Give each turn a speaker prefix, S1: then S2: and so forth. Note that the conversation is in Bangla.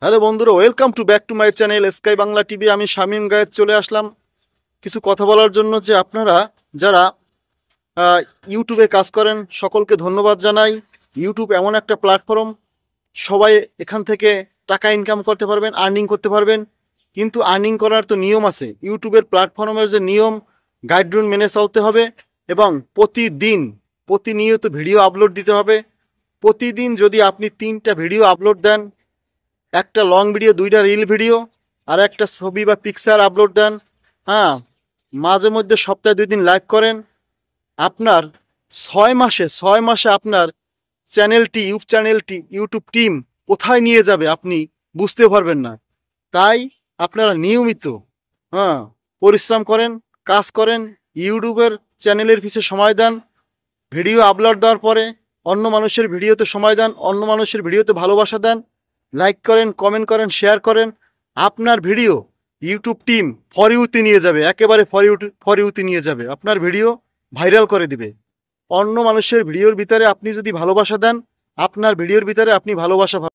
S1: হ্যালো বন্ধুরা, welcome to back to my channel sky Bangla TV. আমি শামীম গায়েত চলে আসলাম কিছু কথা বলার জন্য। যে আপনারা যারা ইউটিউবে কাজ করেন সকলকে ধন্যবাদ জানাই। ইউটিউব এমন একটা প্ল্যাটফর্ম, সবাই এখান থেকে টাকা ইনকাম করতে পারবেন, আর্নিং করতে পারবেন। কিন্তু আর্নিং করার তো নিয়ম আছে। ইউটিউবের প্ল্যাটফর্মের যে নিয়ম গাইডলাইন মেনে চলতে হবে এবং প্রতিনিয়ত ভিডিও আপলোড দিতে হবে। প্রতিদিন যদি আপনি 3টা ভিডিও আপলোড দেন, একটা লং ভিডিও, 2টা রিল ভিডিও আর একটা ছবি বা পিকচার আপলোড দেন, হ্যাঁ, মাঝে মধ্যে সপ্তাহে 2 দিন লাইভ করেন, আপনার 6 মাসে আপনার ইউটিউব টিম কোথায় নিয়ে যাবে আপনি বুঝতে পারবেন না। তাই আপনারা নিয়মিত হ্যাঁ পরিশ্রম করেন, কাজ করেন, ইউটিউবের চ্যানেলের পিছনে সময় দেন। ভিডিও আপলোড দেওয়ার পরে অন্য মানুষের ভিডিওতে সময় দেন, অন্য মানুষের ভিডিওতে ভালোবাসা দেন, লাইক করেন, কমেন্ট করেন, শেয়ার করেন। আপনার ভিডিও ইউটিউব টিম ফর ইউতে নিয়ে যাবে, একেবারে ফর ইউতে নিয়ে যাবে। আপনার ভিডিও ভাইরাল করে দিবে। অন্য মানুষের ভিডিওর ভিতরে আপনি যদি ভালোবাসা দেন, আপনার ভিডিওর ভিতরে আপনি ভালোবাসা